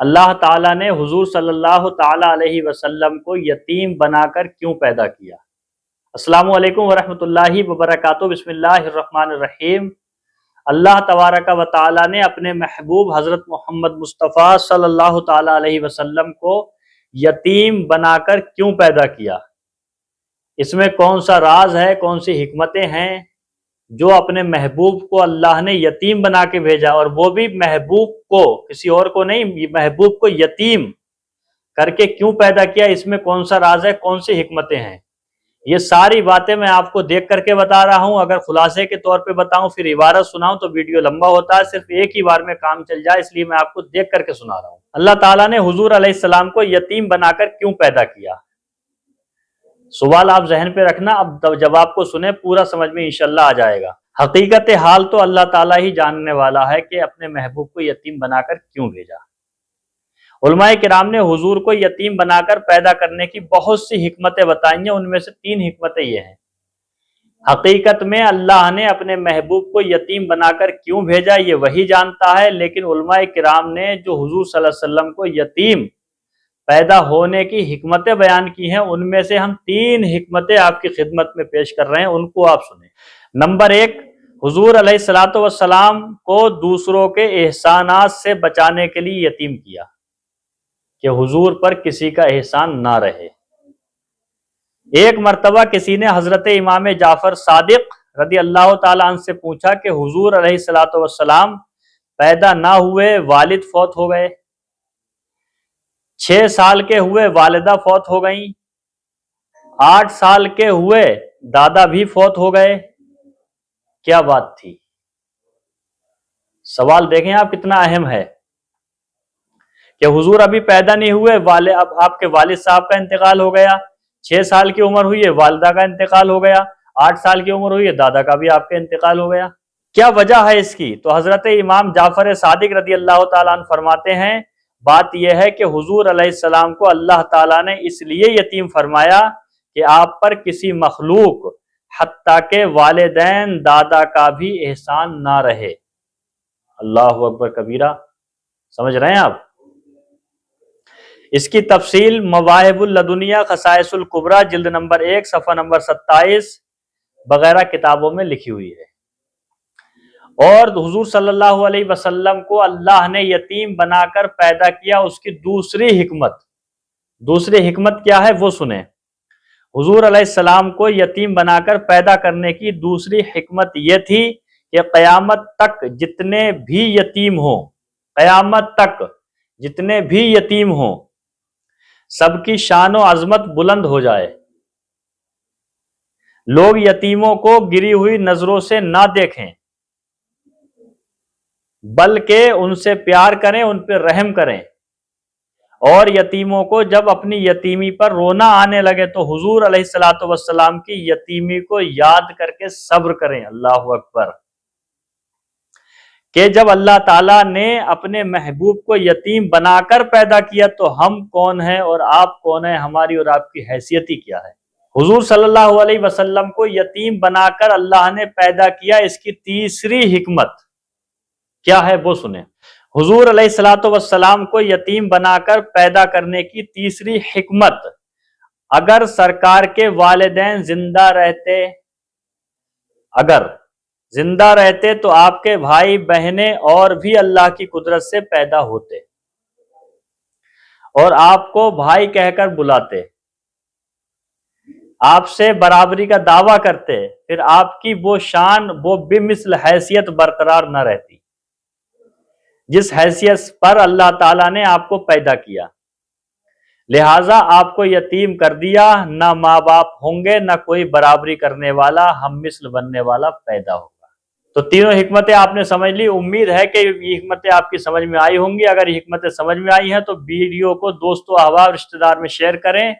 अल्लाह ताला ने हुजूर सल्लल्लाहु ताला अलैहि वसल्लम को यतीम बनाकर क्यों पैदा किया। अस्सलामु अलैकुम वरहमतुल्लाहि वबरकातुहू। बिस्मिल्लाहिर्रहमानिर्रहीम। अल्लाह तबारक व ताला ने अपने महबूब हज़रत मोहम्मद मुस्तफ़ा सल्लल्लाहु ताला अलैहि वसल्लम को यतीम बनाकर क्यों पैदा किया। इसमें कौन सा राज है, कौन सी हिकमतें हैं जो अपने महबूब को अल्लाह ने यतीम बना के भेजा, और वो भी महबूब को, किसी और को नहीं, महबूब को यतीम करके क्यों पैदा किया। इसमें कौन सा राज है, कौन सी हिकमतें हैं, ये सारी बातें मैं आपको देख करके बता रहा हूं। अगर खुलासे के तौर पे बताऊं फिर इबारत सुनाऊं तो वीडियो लंबा होता है, सिर्फ एक ही बार में काम चल जाए, इसलिए मैं आपको देख करके सुना रहा हूं। अल्लाह ताला ने हुजूर अलैहिस्सलाम को यतीम बनाकर क्यों पैदा किया। सवाल आप जहन पे रखना, अब जवाब को सुने, पूरा समझ में इंशाल्लाह आ जाएगा। हकीकत हाल तो अल्लाह ताला ही जानने वाला है कि अपने महबूब को यतीम बनाकर क्यों भेजा। उलमाए किराम ने हुजूर को यतीम बनाकर पैदा करने की बहुत सी हिकमतें बताई हैं। उनमें से 3 हिकमतें ये हैं। हकीकत में अल्लाह ने अपने महबूब को यतीम बनाकर क्यों भेजा ये वही जानता है, लेकिन उलमाए किराम ने जो हुजूर सल्लल्लाहु अलैहि वसल्लम को यतीम पैदा होने की हिकमतें बयान की हैं, उनमें से हम 3 हिकमतें आपकी खिदमत में पेश कर रहे हैं, उनको आप सुने। नंबर 1, हुजूर अलैहिस्सलातु वस्सलाम को दूसरों के एहसानात से बचाने के लिए यतीम किया कि हुजूर पर किसी का एहसान ना रहे। एक मर्तबा किसी ने हजरत इमाम जाफर सादिक रदी अल्लाह ताला अन्हु से पूछा कि हुजूर अलैहिस्सलातु वस्सलाम पैदा ना हुए, वालिद फौत हो गए, 6 साल के हुए वालिदा फौत हो गई, 8 साल के हुए दादा भी फौत हो गए, क्या बात थी। सवाल देखें आप कितना अहम है कि हुजूर अभी पैदा नहीं हुए, अब आपके वालिद साहब का इंतकाल हो गया, 6 साल की उम्र हुई है, वालिदा का इंतकाल हो गया, 8 साल की उम्र हुई है, दादा का भी आपके इंतकाल हो गया। क्या वजह है इसकी। तो हजरत इमाम जाफर सादिक रदी अल्लाह ताला अन्हु फरमाते हैं, बात यह है कि हुजूर अलैहिस्सलाम को अल्लाह ताला ने इसलिए यतीम फरमाया कि आप पर किसी मखलूक हत्ता के वालिदैन दादा का भी एहसान ना रहे। अल्लाहु अकबर कबीरा। समझ रहे हैं आप। इसकी तफसील मवाहिबुल लदुनिया खसाइसुल कुबरा जिल्द नंबर 1 सफ़ा नंबर 27 वगैरह किताबों में लिखी हुई है। और हुजूर सल्लल्लाहु अलैहि वसल्लम को अल्लाह ने यतीम बनाकर पैदा किया, उसकी दूसरी हिकमत क्या है वो सुने। हुजूर अलैहिस्सलाम को यतीम बनाकर पैदा करने की दूसरी हिकमत यह थी कि क़यामत तक जितने भी यतीम हो, क़यामत तक जितने भी यतीम हो, सबकी शान व अजमत बुलंद हो जाए। लोग यतीमों को गिरी हुई नजरों से ना देखें, बल्कि उनसे प्यार करें, उन पर रहम करें, और यतीमों को जब अपनी यतीमी पर रोना आने लगे तो हुजूर अलैहिस्सलातु वस्सलाम की यतीमी को याद करके सब्र करें। अल्लाहु अकबर। कि जब अल्लाह ताला ने अपने महबूब को यतीम बनाकर पैदा किया तो हम कौन हैं और आप कौन हैं, हमारी और आपकी हैसियत ही क्या है। हुजूर सल्लल्लाहु अलैहि वसल्लम को यतीम बनाकर अल्लाह ने पैदा किया, इसकी तीसरी हिकमत क्या है वो सुने। हुजूर अलैहिस्सलातु वस्सलाम को यतीम बनाकर पैदा करने की तीसरी हिकमत, अगर सरकार के वालिदैन अगर जिंदा रहते तो आपके भाई बहनें और भी अल्लाह की कुदरत से पैदा होते और आपको भाई कहकर बुलाते, आपसे बराबरी का दावा करते, फिर आपकी वो शान, वो बेमिसल हैसियत बरकरार न रहती जिस हैसियत पर अल्लाह ताला ने आपको पैदा किया। लिहाजा आपको यतीम कर दिया, ना माँ बाप होंगे, ना कोई बराबरी करने वाला, हम मिसल बनने वाला पैदा होगा। तो तीनों हिकमतें आपने समझ ली। उम्मीद है कि ये हिकमतें आपकी समझ में आई होंगी। अगर ये हिकमतें समझ में आई हैं तो वीडियो को दोस्तों, अहबाब, रिश्तेदार में शेयर करें,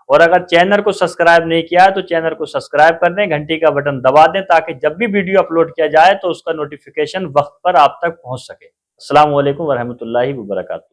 और अगर चैनल को सब्सक्राइब नहीं किया है तो चैनल को सब्सक्राइब कर दें, घंटी का बटन दबा दें, ताकि जब भी वीडियो अपलोड किया जाए तो उसका नोटिफिकेशन वक्त पर आप तक पहुंच सके। अस्सलामु अलैकुम वरहमतुल्लाहि वबरकातुहू।